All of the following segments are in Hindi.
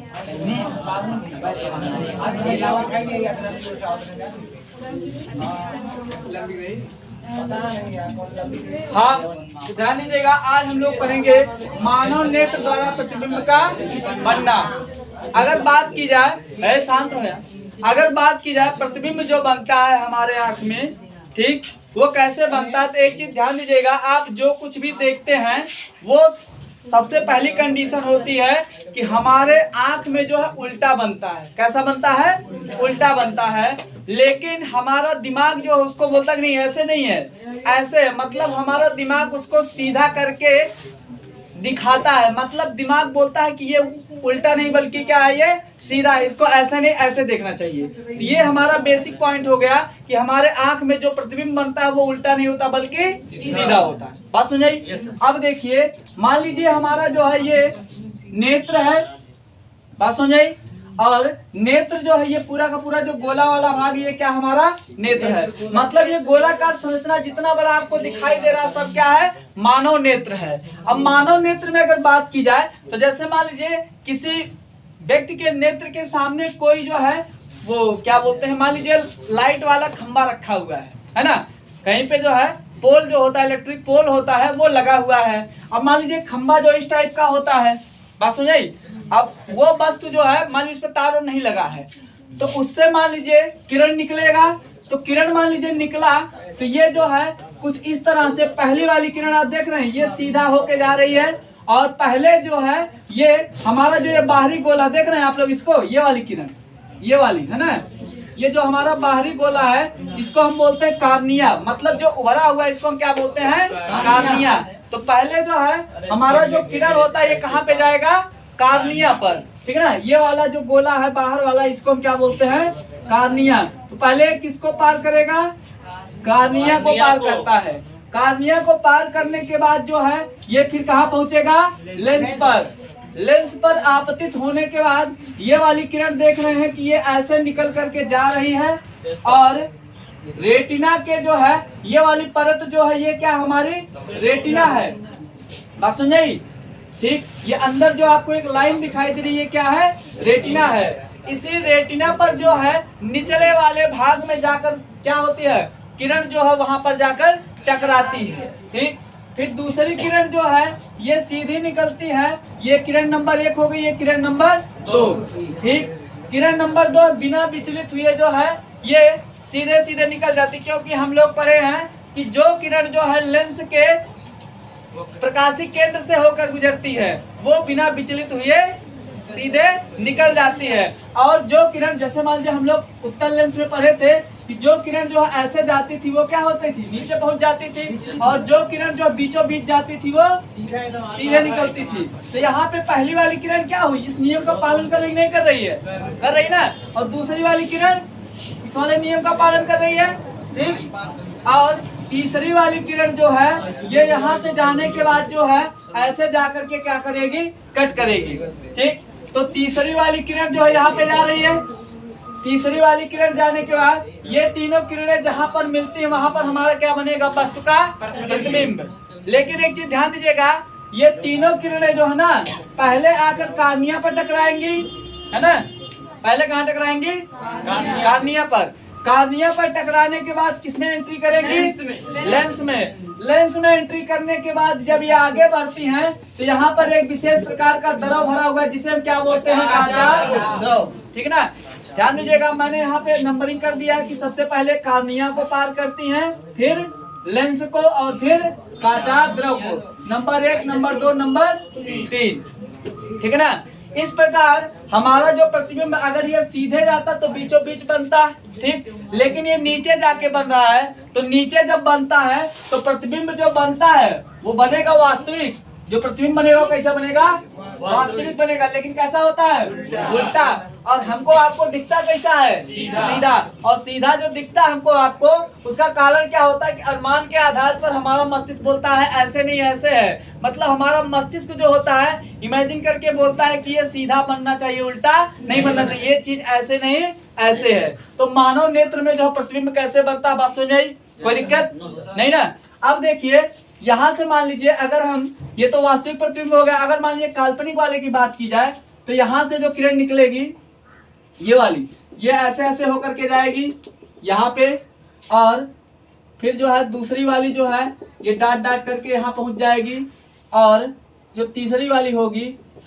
हाँ, ध्यान दीजिएगा। आज हम लोग पढ़ेंगे मानव नेत्र द्वारा प्रतिबिंब का बनना। अगर बात की जाए, शांत हो जाए, अगर बात की जाए प्रतिबिंब जो बनता है हमारे आंख में, ठीक, वो कैसे बनता है, तो एक चीज ध्यान दीजिएगा। आप जो कुछ भी देखते हैं वो सबसे पहली कंडीशन होती है कि हमारे आंख में जो है उल्टा बनता है। कैसा बनता है? उल्टा बनता है। लेकिन हमारा दिमाग जो है उसको बोलता कि नहीं, ऐसे नहीं है, ऐसे है। मतलब हमारा दिमाग उसको सीधा करके दिखाता है। मतलब दिमाग बोलता है कि ये उल्टा नहीं बल्कि क्या है, ये सीधा है, इसको ऐसे नहीं ऐसे देखना चाहिए। तो ये हमारा बेसिक पॉइंट हो गया कि हमारे आंख में जो प्रतिबिंब बनता है वो उल्टा नहीं होता बल्कि सीधा होता है। बात समझाई? अब देखिए, मान लीजिए हमारा जो है ये नेत्र है। बात समझाई? और नेत्र जो है ये पूरा का पूरा जो गोला वाला भाग, ये क्या हमारा नेत्र है। मतलब ये गोलाकार संरचना जितना बड़ा आपको दिखाई दे रहा है सब क्या है, मानव नेत्र है। अब मानव नेत्र में अगर बात की जाए तो जैसे मान लीजिए किसी व्यक्ति के नेत्र के सामने कोई जो है वो क्या बोलते हैं, मान लीजिए लाइट वाला खंबा रखा हुआ है ना, कहीं पे जो है पोल जो होता है, इलेक्ट्रिक पोल होता है, वो लगा हुआ है। अब मान लीजिए खंबा जो इस टाइप का होता है, बात समझाई। अब वो वस्तु जो है मान लीजिए उस पर तार नहीं लगा है, तो उससे मान लीजिए किरण निकलेगा। तो किरण मान लीजिए निकला तो ये जो है कुछ इस तरह से, पहली वाली किरण आप देख रहे हैं ये सीधा होके जा रही है, और पहले जो है ये हमारा जो ये बाहरी गोला देख रहे हैं आप लोग, इसको ये वाली किरण, ये वाली है ना, ये जो हमारा बाहरी गोला है इसको हम बोलते हैं कार्निया। मतलब जो उभरा हुआ है इसको हम क्या बोलते हैं, कार्निया। तो पहले जो है हमारा जो किरण होता है ये कहाँ पे जाएगा, कार्निया पर, ठीक है ना। ये वाला जो गोला है बाहर वाला, इसको हम क्या बोलते हैं, कार्निया। तो पहले किसको पार करेगा, कार्निया को पार करता है। कार्निया को पार करने के बाद जो है ये फिर कहाँ पहुंचेगा, लेंस पर। लेंस पर आपतित होने के बाद ये वाली किरण देख रहे हैं कि ये ऐसे निकल करके जा रही है, और रेटिना के जो है ये वाली परत जो है ये क्या हमारी रेटिना है। बात समझाई? ठीक, ये अंदर जो आपको एक लाइन दिखाई दे रही है क्या है, रेटिना है। इसी रेटिना पर जो है निचले वाले भाग में जाकर क्या होती है, किरण जो है वहां पर जाकर टकराती है। ठीक, फिर दूसरी किरण जो है ये सीधी निकलती है, ये किरण नंबर 1 हो गई, ये किरण नंबर 2। ठीक, किरण नंबर 2 बिना विचलित हुए जो है ये सीधे सीधे निकल जाती, क्योंकि हम लोग पढ़े हैं कि जो किरण जो है लेंस के प्रकाशीय केंद्र से होकर गुजरती है वो बिना विचलित हुए सीधे निकल जाती है। और जो किरण, जैसे मान लीजिए हम लोग उत्तल लेंस में पढ़े थे कि जो किरण जो है ऐसे जाती थी वो क्या होती थी, नीचे पहुंच जाती थी, और जो किरण जो बीचों बीच जाती थी वो सीधे निकलती थी। तो यहाँ पे पहली वाली किरण क्या हुई, इस नियम का पालन कर रही नहीं कर रही है, कर रही ना, और दूसरी वाली किरण इस वाले नियम का पालन कर रही है। ठीक, और तीसरी वाली किरण जो है ये यहाँ से जाने के बाद जो है ऐसे जाकर के क्या करेगी, कट करेगी। ठीक, तो तीसरी वाली किरण जो है यहाँ पे जा रही है। तीसरी वाली किरण जाने के बाद ये तीनों किरणें जहाँ पर मिलती है वहां पर हमारा क्या बनेगा, वस्तु का प्रतिबिंब। लेकिन एक चीज ध्यान दीजिएगा, ये तीनों किरणें जो है ना पहले आकर कार्निया पर टकराएंगी, है ना, पहले कहाँ टकराएंगी, कार्निया पर। कार्निया पर टकराने के बाद किसमें एंट्री करेंगी, लेंस में। लेंस में एंट्री करने के बाद जब ये आगे बढ़ती हैं तो यहाँ पर एक विशेष प्रकार का द्रव भरा हुआ है जिसे हम क्या बोलते हैं, काचा द्रव। ठीक है ना, ध्यान दीजिएगा, मैंने यहाँ पे नंबरिंग कर दिया कि सबसे पहले कार्निया को पार करती हैं, फिर लेंस को, और फिर काचा द्रव को। Number 1, number 2, number 3। ठीक है ना। इस प्रकार हमारा जो प्रतिबिंब अगर ये सीधे जाता तो बीचों बीच बनता, ठीक, लेकिन ये नीचे जाके बन रहा है, तो नीचे जब बनता है तो प्रतिबिंब जो बनता है वो बनेगा वास्तविक। जो प्रतिबिंब बनेगा वो कैसा बनेगा, वास्तविक बनेगा। लेकिन कैसा होता है, उल्टा। और हमको आपको दिखता कैसा है, सीधा। और सीधा जो दिखता है हमको आपको, उसका कारण क्या होता है कि अनुमान के आधार पर हमारा मस्तिष्क बोलता है ऐसे नहीं ऐसे है। मतलब हमारा मस्तिष्क जो होता है इमेजिन करके बोलता है कि ये सीधा बनना चाहिए, उल्टा नहीं बनना चाहिए, ये चीज ऐसे नहीं ऐसे है। तो मानव नेत्र में जो प्रतिबिंब कैसे बनता है, बात सुन जाइए, कोई दिक्कत नहीं ना। अब देखिए यहाँ से मान लीजिए अगर हम, ये तो वास्तविक प्रतिबिंब हो गया, अगर मान लीजिए काल्पनिक वाले की बात की जाए तो यहाँ से जो किरण निकलेगी ये वाली, ये ऐसे ऐसे होकर के जाएगी यहाँ पे, और फिर जो है दूसरी वाली जो है ये डाट डाट करके यहाँ पहुंच जाएगी, और जो तीसरी वाली होगी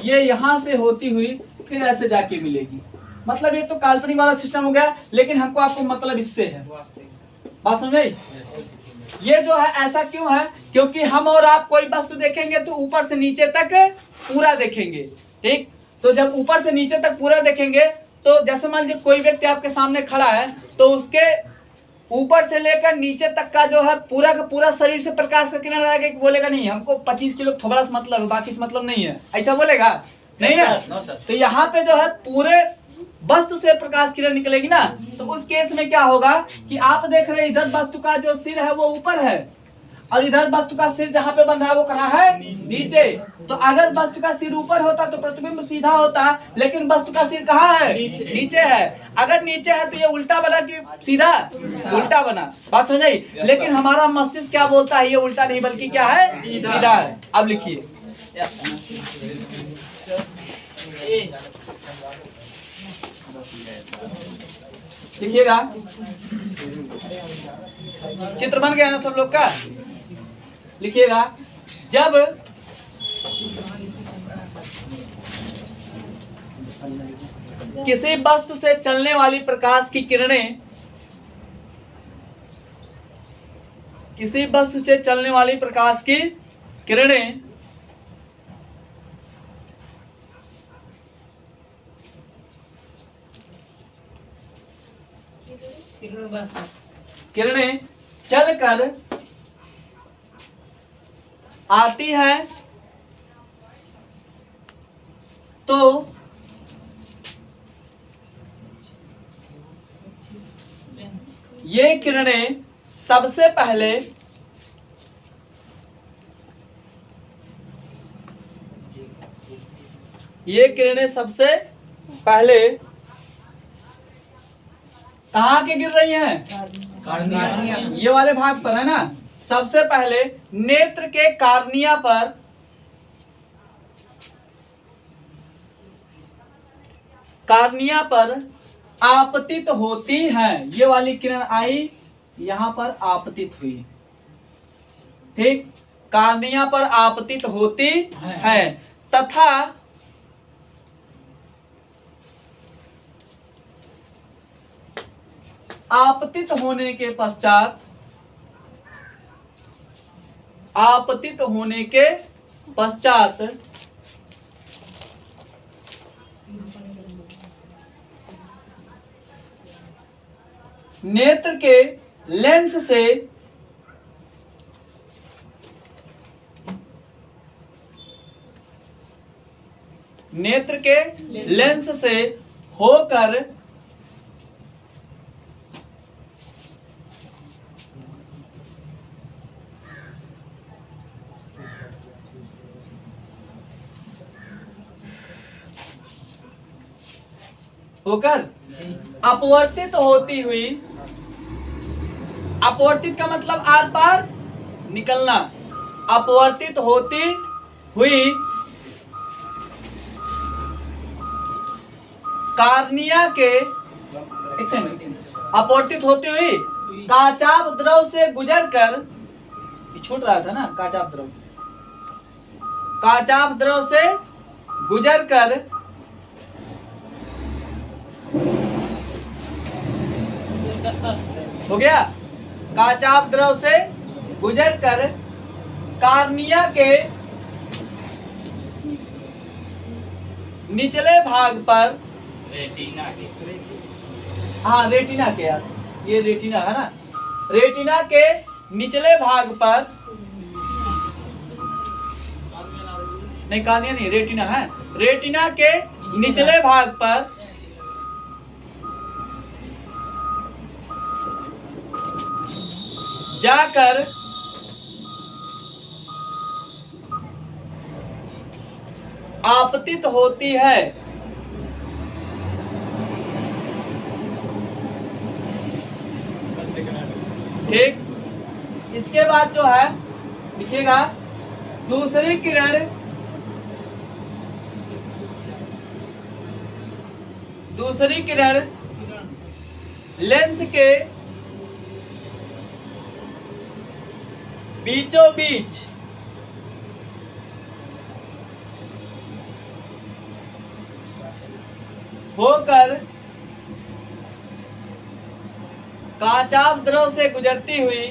ये यहाँ से होती हुई फिर ऐसे जाके मिलेगी। मतलब ये तो काल्पनिक वाला सिस्टम हो गया, लेकिन हमको आपको मतलब इससे है, बात समझ आई? ये जो है ऐसा क्यों है, क्योंकि हम और आप कोई वस्तु देखेंगे तो ऊपर से नीचे तक पूरा देखेंगे, ठीक? तो जब ऊपर से नीचे तक पूरा देखेंगे तो जैसे मान लीजिए कोई व्यक्ति आपके सामने खड़ा है तो उसके ऊपर से लेकर नीचे तक का जो है पूरा का पूरा शरीर से प्रकाश का किरण आएगा, कि बोलेगा नहीं हमको 25 किलो थोड़ा सा मतलब है, बाकी से मतलब नहीं है, ऐसा बोलेगा नहीं ना? तो यहाँ पे जो है पूरे वस्तु से प्रकाश किरण निकलेगी ना, तो उस केस में क्या होगा कि आप देख रहे हैं इधर वस्तु का जो सिर है वो ऊपर है, और इधर वस्तु का सिर जहाँ पे बन रहा है वो कहाँ है? नीचे। तो अगर वस्तु का सिर ऊपर होता तो प्रतिबिंब सीधा होता, लेकिन वस्तु का सिर कहाँ है? नीचे है। अगर नीचे है तो ये उल्टा बना कि सीधा? उल्टा बना, बात समझ आई? लेकिन हमारा मस्तिष्क क्या बोलता है, ये उल्टा नहीं बल्कि क्या है? सीधा है। अब लिखिए, लिखिएगा, चित्र बन गया ना सब लोग का? लिखिएगा, जब किसी वस्तु से चलने वाली प्रकाश की किरणें, किसी वस्तु से चलने वाली प्रकाश की किरणें किरणें चलकर आती है तो ये किरणें सबसे पहले कहाँ के गिर रही हैं? ये वाले भाग पर है ना। सबसे पहले नेत्र के कार्निया पर आपतित होती हैं। ये वाली किरण आई, यहाँ पर आपतित हुई, ठीक? कार्निया पर आपतित होती है तथा आपतित होने के पश्चात नेत्र के लेंस से होकर अपवर्तित होती हुई, अपवर्तित का मतलब आर पार निकलना, अपवर्तित होती हुई कार्निया के, अपवर्तित होती हुई काचाभ द्रव से गुजरकर, छूट रहा था ना, काचाभ द्रव से गुजरकर हो गया, काचाभ द्रव से गुजरकर कार्निया के निचले भाग पर, हाँ रेटिना के, यार ये रेटिना है ना, रेटिना के निचले भाग पर, नहीं कार्निया नहीं, रेटिना है, रेटिना के निचले भाग पर जाकर आपतित होती है। ठीक, इसके बाद जो है लिखिएगा, दूसरी किरण दूसरी किरण लेंस के बीचों बीच होकर काचाभ द्रव से गुजरती हुई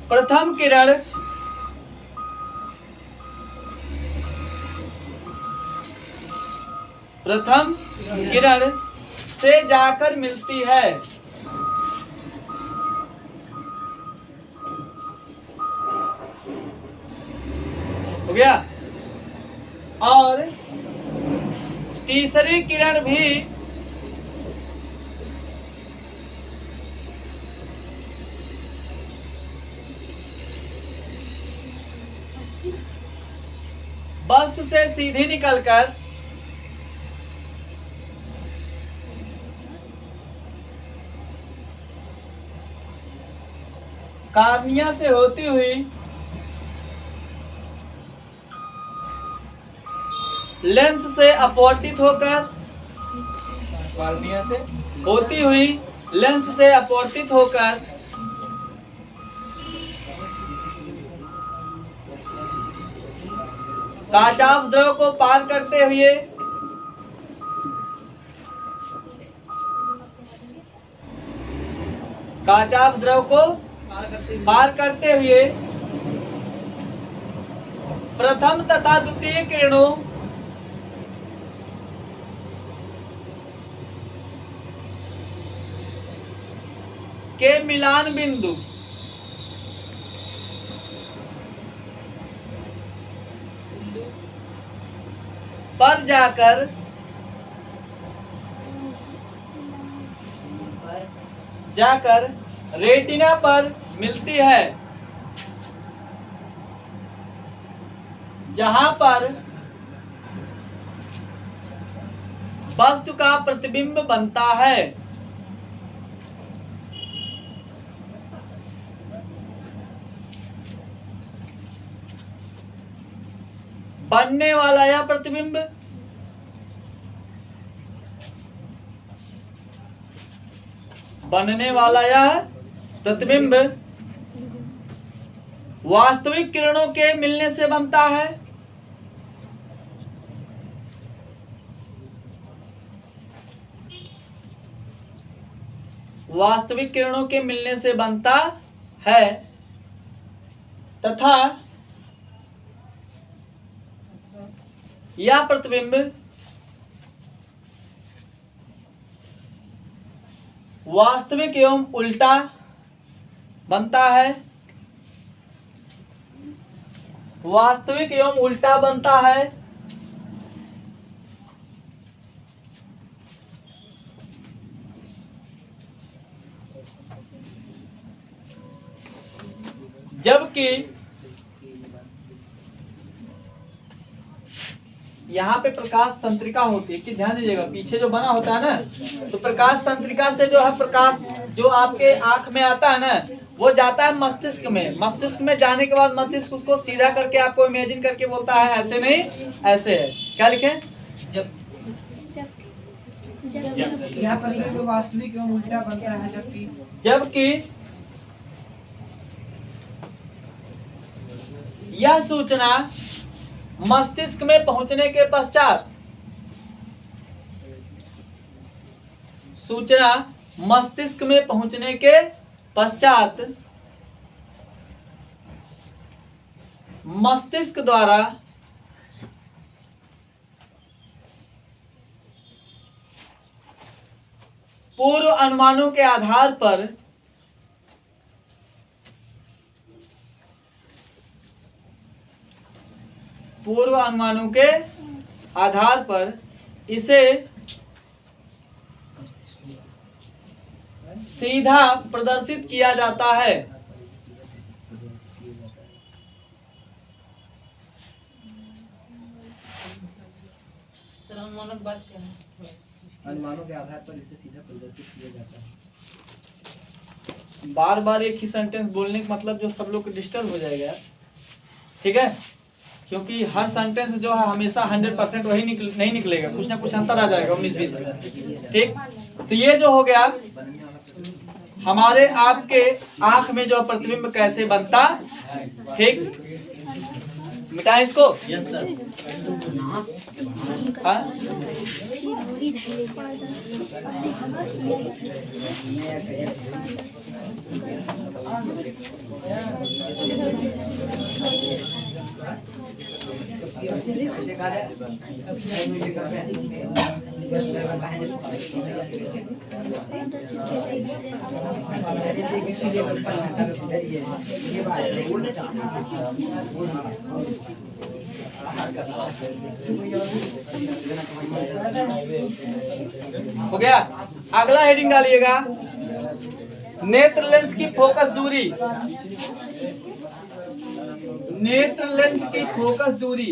प्रथम किरण से जाकर मिलती है। हो गया। और तीसरी किरण भी वस्तु से सीधी निकलकर कार्निया से होती हुई लेंस से अपवर्तित होकर कार्निया से होती हुई लेंस से अपवर्तित होकर काचाभ द्रव को पार करते हुए काचाभ द्रव को पार करते हुए प्रथम तथा द्वितीय किरणों के मिलान बिंदु पर जाकर रेटिना पर मिलती है, जहां पर वस्तु का प्रतिबिंब बनता है। बनने वाला यह प्रतिबिंब वास्तविक किरणों के मिलने से बनता है। वास्तविक किरणों के मिलने से बनता है तथा यह प्रतिबिंब वास्तविक एवं उल्टा बनता है। वास्तविक एवं उल्टा बनता है। जबकि यहाँ पे प्रकाश तंत्रिका होती है। एक चीज ध्यान दीजिएगा, पीछे जो बना होता है ना, तो प्रकाश तंत्रिका से जो है प्रकाश जो आपके आंख में आता है ना, वो जाता है मस्तिष्क में। मस्तिष्क में जाने के बाद मस्तिष्क उसको सीधा करके आपको इमेजिन करके बोलता है ऐसे नहीं ऐसे है। क्या लिखें? यहाँ पर वास्तविक एवं उल्टा बनता है। जबकि यह सूचना मस्तिष्क में पहुंचने के पश्चात मस्तिष्क द्वारा पूर्व अनुमानों के आधार पर इसे सीधा प्रदर्शित किया जाता है। अनुमानों के आधार पर इसे सीधा प्रदर्शित किया जाता है। बार बार एक ही सेंटेंस बोलने का मतलब जो सब लोग को डिस्टर्ब हो जाएगा। ठीक है, क्योंकि हर सेंटेंस जो है हमेशा 100% वही नहीं निकलेगा, कुछ ना कुछ अंतर आ जाएगा 19-20 में। ठीक, तो ये जो हो गया हमारे आपके आंख में जो प्रतिबिंब कैसे बनता। ठीक, मिटाएं इसको। Yes sir. हो गया। अगला हेडिंग डालिएगा, नेत्र लेंस की फोकस दूरी। नेत्र लेंस की फोकस दूरी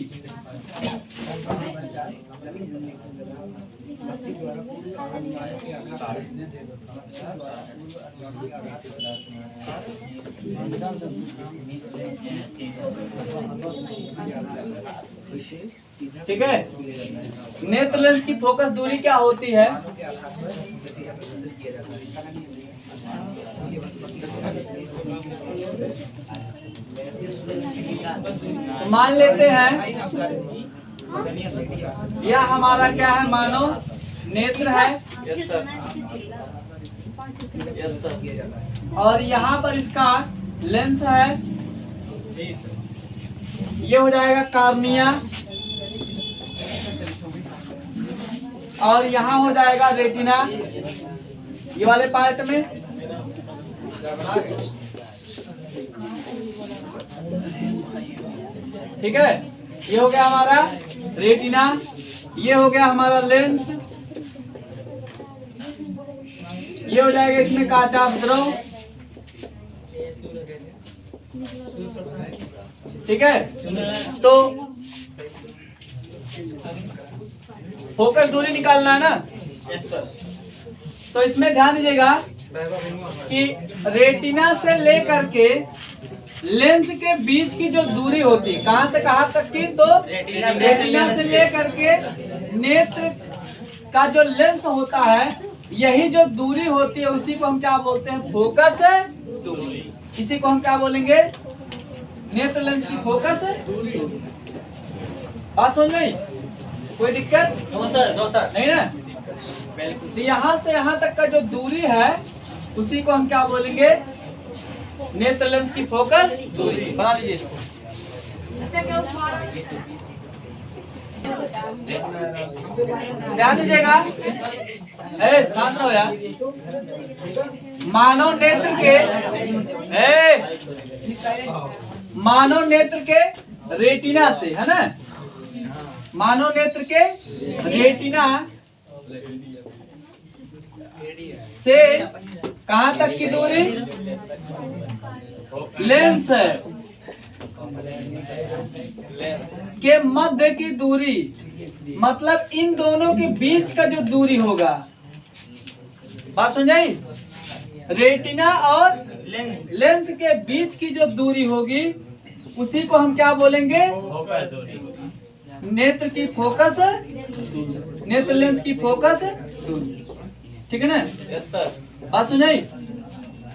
ठीक है। नेत्र लेंस की फोकस दूरी क्या होती है? तो मान लेते हैं यह हमारा क्या है, मानो नेत्र है। Yes sir, yes sir. और यहाँ पर इसका लेंस है। ये हो जाएगा कार्निया और यहाँ हो जाएगा रेटिना, ये वाले पार्ट में। ठीक है, ये हो गया हमारा रेटिना, ये हो गया हमारा लेंस, ये हो जाएगा इसमें काचाभ द्रव। ठीक है, तो फोकस दूरी निकालना है ना। तो इसमें ध्यान दीजिएगा कि रेटिना से लेकर के लेंस के बीच की जो दूरी होती है, कहां से कहां तक की, तो रेटिना से लेकर के नेत्र का जो लेंस होता है, यही जो दूरी होती है उसी को हम क्या बोलते हैं, फोकस दूरी। इसी को हम क्या बोलेंगे, नेत्र लेंस की फोकस दूरी। बात समझ नहीं, कोई दिक्कत? नो सर, नो सर, नहीं ना। तो यहाँ से यहाँ तक का जो दूरी है उसी को हम क्या बोलेंगे, नेत्र लेंस की फोकस दूरी। बना लीजिए इसको। ध्यान दीजिएगा, शांत रहो यार। मानव नेत्र के मानव नेत्र के रेटिना से, है ना, मानव नेत्र के रेटिना से कहां तक की दूरी, लेंस के मध्य की दूरी, मतलब इन दोनों के बीच का जो दूरी होगा। बात समझाई? रेटिना और लेंस के बीच की जो दूरी होगी उसी को हम क्या बोलेंगे, नेत्र की फोकस, नेत्र लेंस की फोकस दूरी। ठीक है ना? Yes sir. बात सुनाई?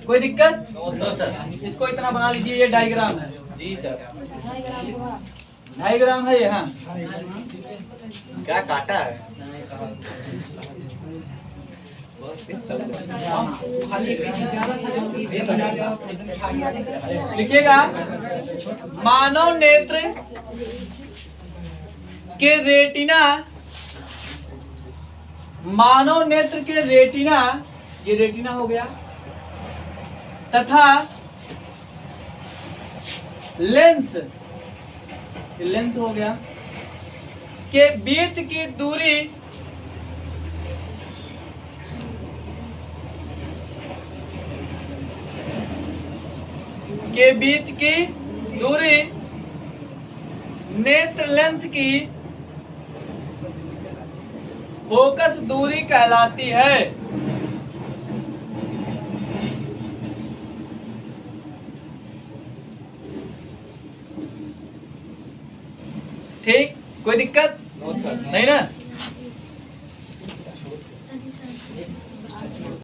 कोई दिक्कत? No sir. इसको इतना बना लीजिए, ये डायग्राम है। जी सर, डायग्राम है ये। हाँ, क्या काटा है? लिखिएगा, मानव नेत्र के रेटिना, मानव नेत्र के रेटिना, ये रेटिना हो गया, तथा लेंस, लेंस हो गया, के बीच की दूरी के बीच की दूरी नेत्र लेंस की फोकस दूरी कहलाती है। ठीक, कोई दिक्कत नहीं ना?